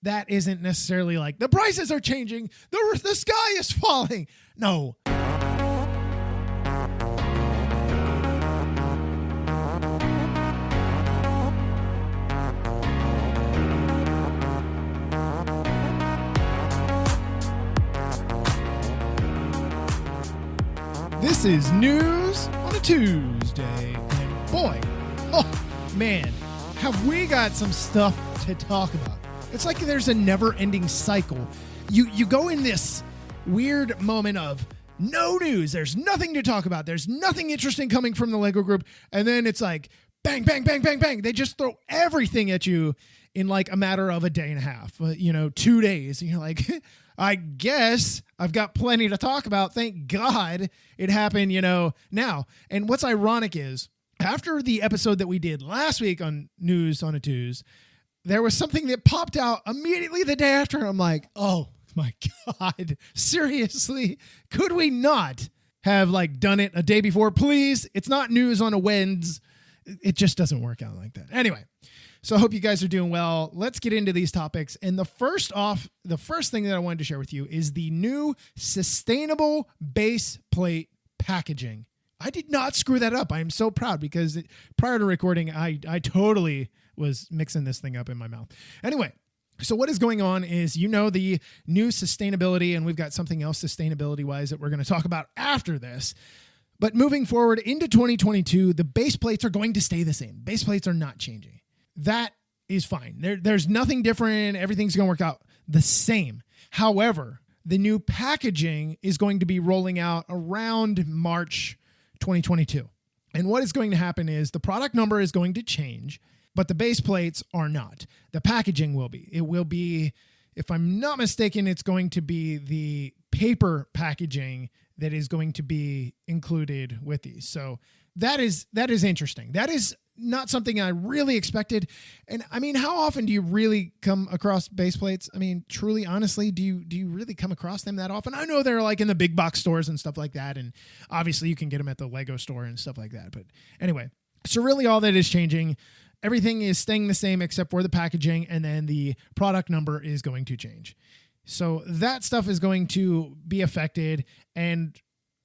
that isn't necessarily like the prices are changing, the sky is falling. No. This is News on a Tuesday, and boy, oh man, have we got some stuff to talk about. It's like there's a never-ending cycle. You go in this weird moment of no news, there's nothing to talk about, there's nothing interesting coming from the LEGO Group, and then it's like bang, bang, bang, bang, bang. They just throw everything at you in like a matter of a day and a half, 2 days, and you're like, I guess I've got plenty to talk about. Thank God it happened, now. And what's ironic is after the episode that we did last week on News on a Tues, there was something that popped out immediately the day after. I'm like, oh my God, seriously? Could we not have done it a day before? Please. It's not news on a Wednesday. It just doesn't work out like that. Anyway. So I hope you guys are doing well. Let's get into these topics. And the first thing that I wanted to share with you is the new sustainable base plate packaging. I did not screw that up. I am so proud because prior to recording, I totally was mixing this thing up in my mouth. Anyway, so what is going on is, the new sustainability, and we've got something else sustainability-wise that we're going to talk about after this. But moving forward into 2022, the base plates are going to stay the same. Base plates are not changing. That is fine. There's nothing different. Everything's going to work out the same. However, the new packaging is going to be rolling out around March 2022. And what is going to happen is the product number is going to change, but the base plates are not. The packaging will be. It will be, if I'm not mistaken, it's going to be the paper packaging that is going to be included with these. So that is interesting. That is not something I really expected. And I mean, how often do you really come across base plates? I mean, truly, honestly, do you really come across them that often? I know they're like in the big box stores and stuff like that. And obviously you can get them at the Lego store and stuff like that. But anyway, so really all that is changing. Everything is staying the same except for the packaging, and then the product number is going to change. So that stuff is going to be affected. And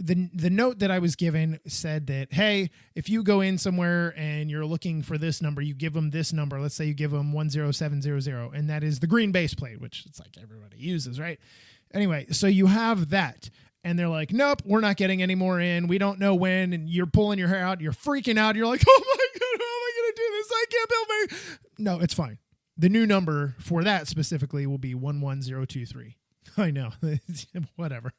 the note that I was given said that, hey, if you go in somewhere and you're looking for this number, you give them this number. Let's say you give them 10700, and that is the green base plate, which it's like everybody uses, right? Anyway, so you have that, and they're like, nope, we're not getting any more in. We don't know when, and you're pulling your hair out. You're freaking out. You're like, oh my God, how am I going to do this? I can't build my... No, it's fine. The new number for that specifically will be 11023. I know. Whatever.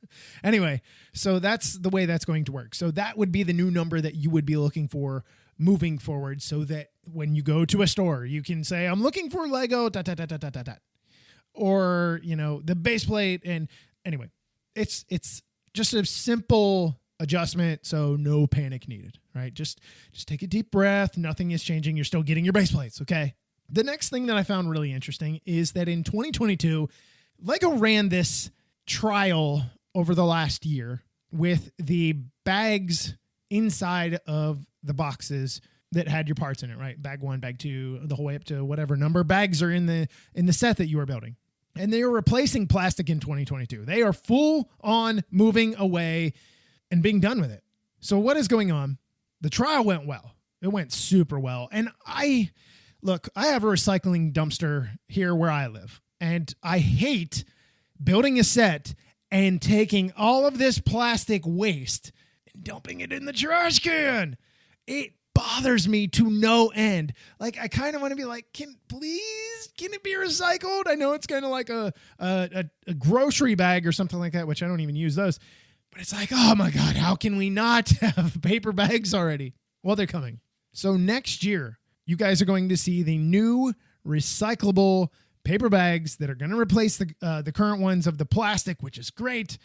Anyway, so that's the way that's going to work. So that would be the new number that you would be looking for moving forward, so that when you go to a store, you can say, I'm looking for Lego, ... Or, the base plate. And anyway, it's just a simple adjustment. So no panic needed, right? Just take a deep breath. Nothing is changing. You're still getting your base plates. Okay. The next thing that I found really interesting is that in 2022, LEGO ran this trial over the last year with the bags inside of the boxes that had your parts in it, right? Bag 1, bag 2, the whole way up to whatever number bags are in the set that you are building. And they are replacing plastic in 2022. They are full on moving away and being done with it. So what is going on? The trial went well. It went super well. And I have a recycling dumpster here where I live. And I hate building a set and taking all of this plastic waste and dumping it in the trash can. It bothers me to no end. Like, I kind of want to be like, can it be recycled? I know it's kind of like a grocery bag or something like that, which I don't even use those. But it's like, oh my God, how can we not have paper bags already? Well, they're coming. So next year, you guys are going to see the new recyclable paper bags that are going to replace the current ones of the plastic, which is great.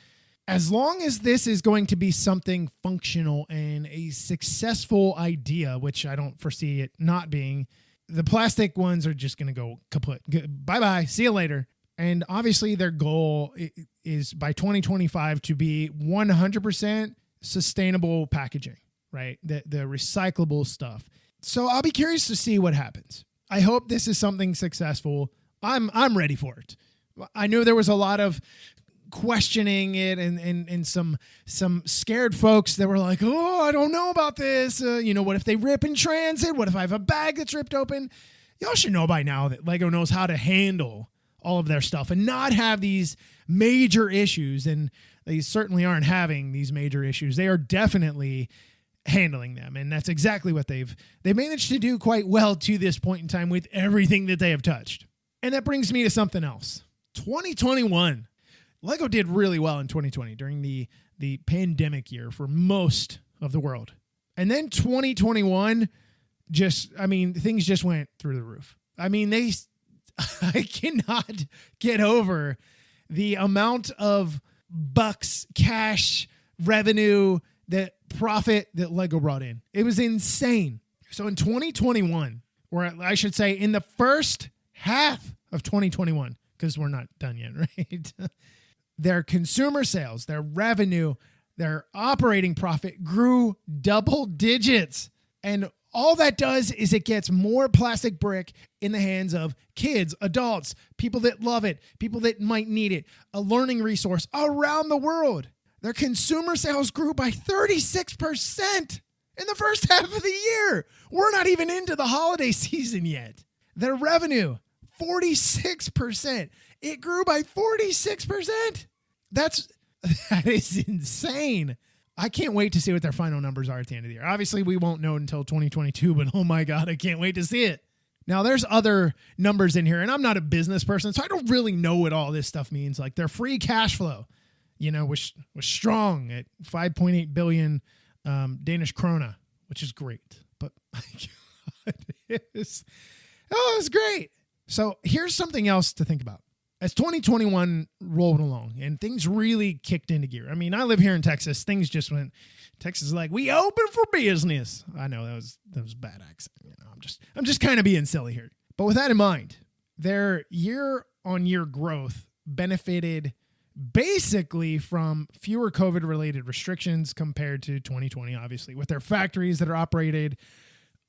As long as this is going to be something functional and a successful idea, which I don't foresee it not being, the plastic ones are just going to go kaput. Bye-bye. See you later. And obviously their goal is by 2025 to be 100% sustainable packaging, right? The recyclable stuff. So I'll be curious to see what happens. I hope this is something successful. I'm ready for it. I know there was a lot of questioning it and some scared folks that were like, oh, I don't know about this. What if they rip in transit? What if I have a bag that's ripped open? Y'all should know by now that Lego knows how to handle all of their stuff and not have these major issues. And they certainly aren't having these major issues. They are definitely handling them. And that's exactly what they managed to do quite well to this point in time with everything that they have touched. And that brings me to something else. 2021. Lego did really well in 2020 during the pandemic year for most of the world. And then 2021 things just went through the roof. I cannot get over the amount of bucks, cash, revenue, that profit that Lego brought in. It was insane. So in 2021, or I should say in the first half of 2021, because we're not done yet, right? Their consumer sales, their revenue, their operating profit grew double digits. And all that does is it gets more plastic brick in the hands of kids, adults, people that love it, people that might need it, a learning resource around the world. Their consumer sales grew by 36% in the first half of the year. We're not even into the holiday season yet. Their revenue, 46%. It grew by 46%. That is insane. I can't wait to see what their final numbers are at the end of the year. Obviously, we won't know until 2022, but oh my God, I can't wait to see it. Now, there's other numbers in here, and I'm not a business person, so I don't really know what all this stuff means. Like their free cash flow, was strong at 5.8 billion Danish krona, which is great. But my God, it was great. So here's something else to think about. As 2021 rolled along and things really kicked into gear. I mean, I live here in Texas. Things just went. Texas is like, we open for business. I know that was a bad accent. I'm just kind of being silly here. But with that in mind, their year-on-year growth benefited basically from fewer COVID-related restrictions compared to 2020, obviously, with their factories that are operated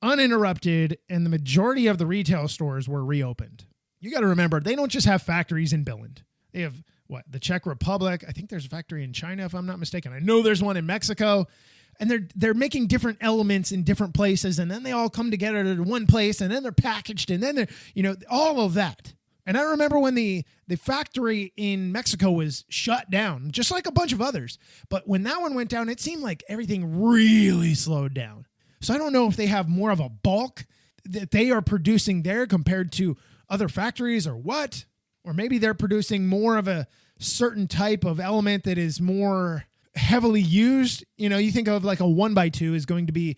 uninterrupted and the majority of the retail stores were reopened. You got to remember, they don't just have factories in Billund. They have, the Czech Republic. I think there's a factory in China, if I'm not mistaken. I know there's one in Mexico. And they're making different elements in different places, and then they all come together to one place, and then they're packaged, and then they're, all of that. And I remember when the factory in Mexico was shut down, just like a bunch of others. But when that one went down, it seemed like everything really slowed down. So I don't know if they have more of a bulk that they are producing there compared to other factories or what. Or maybe they're producing more of a certain type of element that is more heavily used. You think of like a 1x2 is going to be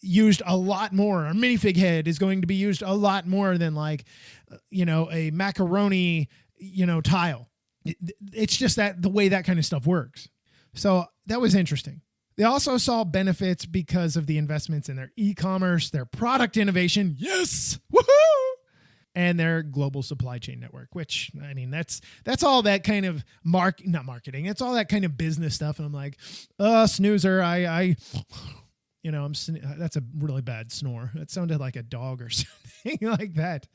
used a lot more. A minifig head is going to be used a lot more than like, a macaroni, tile. It's just that the way that kind of stuff works. So that was interesting. They also saw benefits because of the investments in their e-commerce, their product innovation. Yes. Woohoo! And their global supply chain network, which, that's all that kind of not marketing. It's all that kind of business stuff. And I'm like, snoozer. That's a really bad snore. That sounded like a dog or something like that.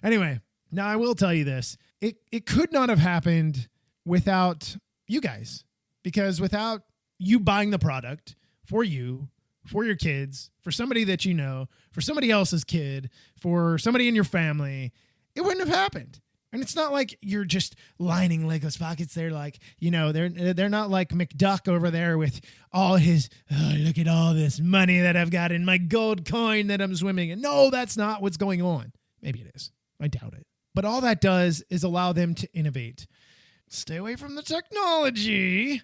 Anyway, now I will tell you this. It could not have happened without you guys, because without you buying the product for you, for your kids, for somebody that you know, for somebody else's kid, for somebody in your family, it wouldn't have happened. And it's not like you're just lining Lego's pockets. They're like, they're not like McDuck over there with all his, look at all this money that I've got in my gold coin that I'm swimming in. No, that's not what's going on. Maybe it is. I doubt it. But all that does is allow them to innovate. Stay away from the technology.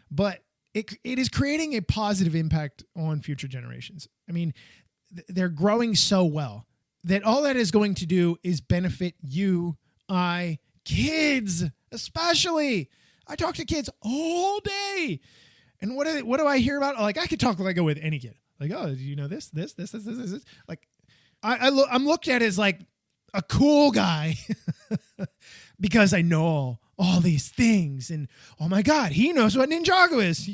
But it is creating a positive impact on future generations. They're growing so well that all that is going to do is benefit you, kids, especially. I talk to kids all day. And what do I hear about? Like, I could talk Lego with any kid. Like, oh, do you know this? Like, I'm looked at as like a cool guy because I know all these things. And, oh my God, he knows what Ninjago is.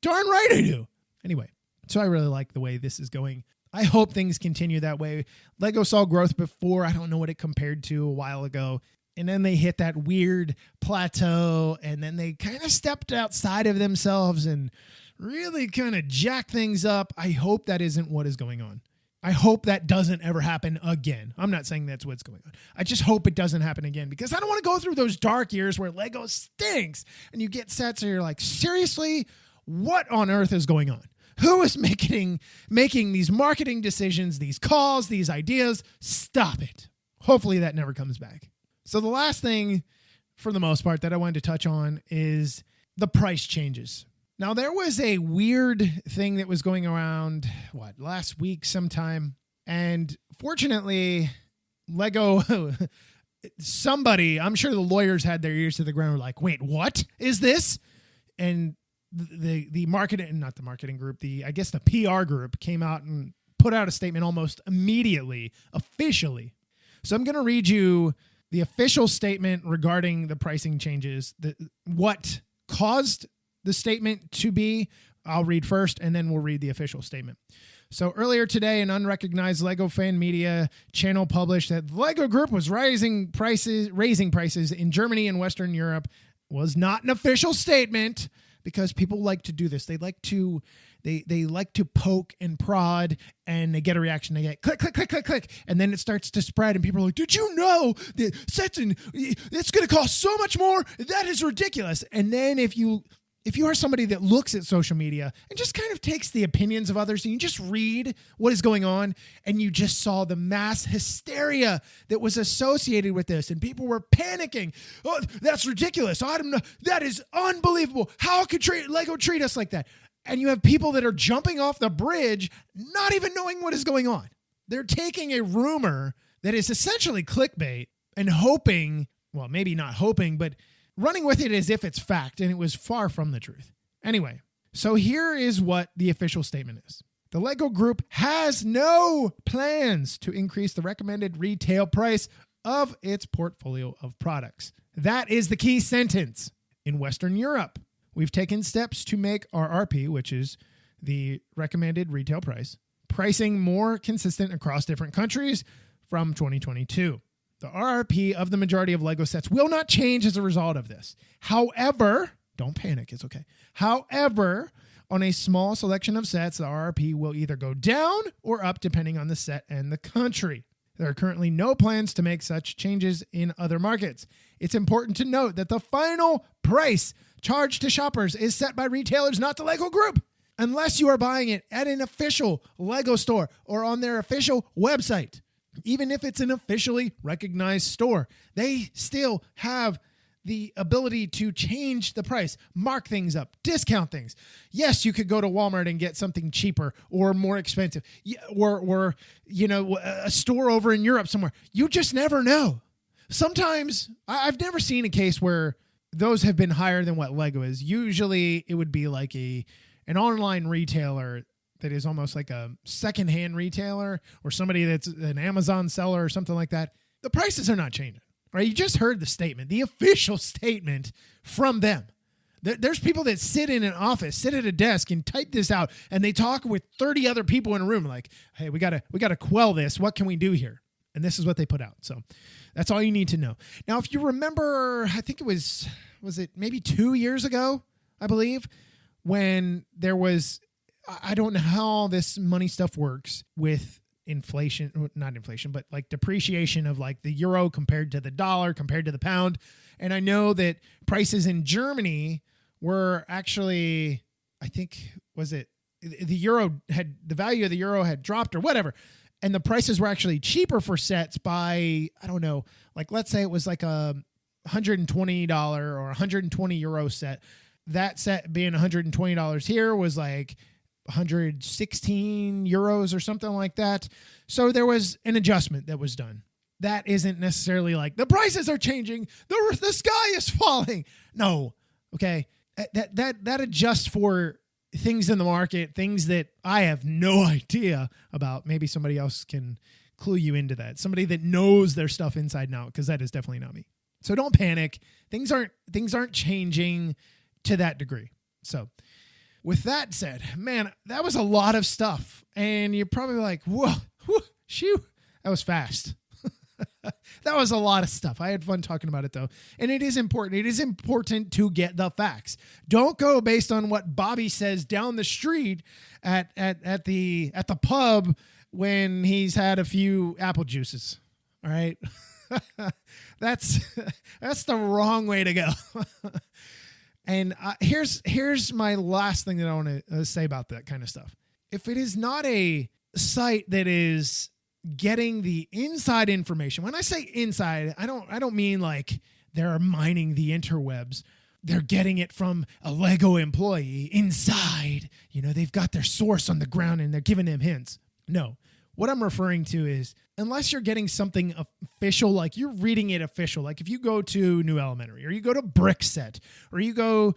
Darn right I do. Anyway, so I really like the way this is going. I hope things continue that way. Lego saw growth before. I don't know what it compared to a while ago. And then they hit that weird plateau, and then they kind of stepped outside of themselves and really kind of jacked things up. I hope that isn't what is going on. I hope that doesn't ever happen again. I'm not saying that's what's going on. I just hope it doesn't happen again, because I don't want to go through those dark years where Lego stinks and you get sets and you're like, seriously, what on earth is going on? Who is making these marketing decisions, these calls, these ideas? Stop it. Hopefully that never comes back. So the last thing, for the most part, that I wanted to touch on is the price changes. Now, there was a weird thing that was going around, last week sometime. And fortunately, Lego, somebody, I'm sure the lawyers had their ears to the ground, were like, wait, what is this? And the marketing, not the marketing group, the PR group came out and put out a statement almost immediately, officially. So I'm going to read you the official statement regarding the pricing changes, what caused the statement to be. I'll read first, and then we'll read the official statement. So earlier today, an unrecognized Lego fan media channel published that the Lego Group was raising prices in Germany and Western Europe. Was not an official statement, because people like to do this. They like to poke and prod, and they get a reaction. They get click, click, click, click, click. And then it starts to spread, and people are like, did you know that it's going to cost so much more? That is ridiculous. And then if you are somebody that looks at social media and just kind of takes the opinions of others, and you just read what is going on, and you just saw the mass hysteria that was associated with this, and people were panicking. Oh, that's ridiculous. I don't know. That is unbelievable. How could Lego treat us like that? And you have people that are jumping off the bridge, not even knowing what is going on. They're taking a rumor that is essentially clickbait and hoping, well, maybe not hoping, but running with it as if it's fact, and it was far from the truth. Anyway, so here is what the official statement is. The Lego Group has no plans to increase the recommended retail price of its portfolio of products. That is the key sentence. In Western Europe, we've taken steps to make RRP, which is the recommended retail price, pricing more consistent across different countries from 2022. The RRP of the majority of Lego sets will not change as a result of this. However, don't panic, it's okay. However, on a small selection of sets, the RRP will either go down or up depending on the set and the country. There are currently no plans to make such changes in other markets. It's important to note that the final price charged to shoppers is set by retailers, not the Lego Group, unless you are buying it at an official Lego store or on their official website. Even if it's an officially recognized store, they still have the ability to change the price, mark things up, discount things. Yes, you could go to Walmart and get something cheaper or more expensive, or a store over in Europe somewhere. You just never know. Sometimes I've never seen a case where those have been higher than what Lego is. Usually it would be like an online retailer that is almost like a secondhand retailer, or somebody that's an Amazon seller or something like that. The prices are not changing, right? You just heard the statement, the official statement from them. There's people that sit in an office, sit at a desk and type this out, and they talk with 30 other people in a room like, hey, we gotta quell this. What can we do here? And this is what they put out. So that's all you need to know. Now, if you remember, I think it was it maybe 2 years ago, I believe, when there was, I don't know how this money stuff works with inflation, not inflation, but like depreciation of like the euro compared to the dollar, compared to the pound. And I know that prices in Germany were actually, I think, the value of the euro had dropped or whatever. And the prices were actually cheaper for sets by, I don't know, like let's say it was like a $120 or 120 euro set. That set being $120 here was like 116 euros or something like that. So there was an adjustment that was done. That isn't necessarily like the prices are changing, the sky is falling. No, okay. That adjusts for things in the market, things that I have no idea about. Maybe somebody else can clue you into that. Somebody that knows their stuff inside and out, because that is definitely not me. So don't panic. Things aren't changing to that degree. So, with that said, man, that was a lot of stuff. And you're probably like, whoa, shoo, that was fast. That was a lot of stuff. I had fun talking about it though. And it is important. It is important to get the facts. Don't go based on what Bobby says down the street at the pub when he's had a few apple juices. All right. That's the wrong way to go. And here's my last thing that I want to say about that kind of stuff. If it is not a site that is getting the inside information, when I say inside, I don't mean like they're mining the interwebs. They're getting it from a Lego employee inside. You know, they've got their source on the ground and they're giving him hints. No, what I'm referring to is unless you're getting something official, like you're reading it official, like if you go to New Elementary or you go to Brickset or you go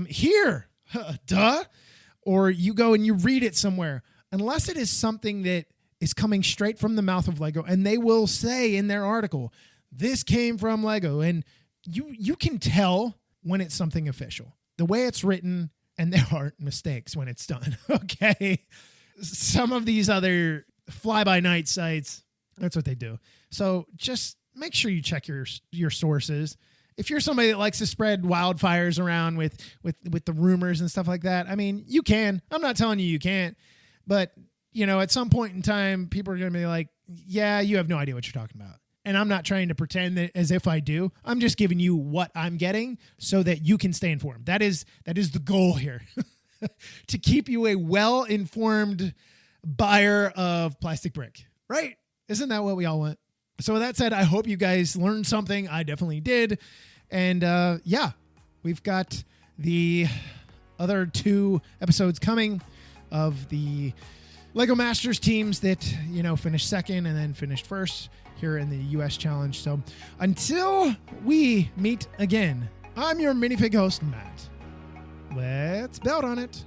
here, or you go and you read it somewhere, unless it is something that is coming straight from the mouth of Lego, and they will say in their article, this came from Lego, and you can tell when it's something official. The way it's written, and there aren't mistakes when it's done, okay? Some of these other fly-by-night sites, that's what they do. So just make sure you check your sources. If you're somebody that likes to spread wildfires around with the rumors and stuff like that, I mean, you can. I'm not telling you can't, but you know, at some point in time, people are going to be like, yeah, you have no idea what you're talking about. And I'm not trying to pretend that as if I do. I'm just giving you what I'm getting so that you can stay informed. That is the goal here, to keep you a well-informed buyer of plastic brick, right? Isn't that what we all want? So with that said, I hope you guys learned something. I definitely did. And yeah, we've got the other 2 episodes coming of the Lego Masters teams that, you know, finished second and then finished first here in the US Challenge. So until we meet again, I'm your minifig host, Matt. Let's build on it.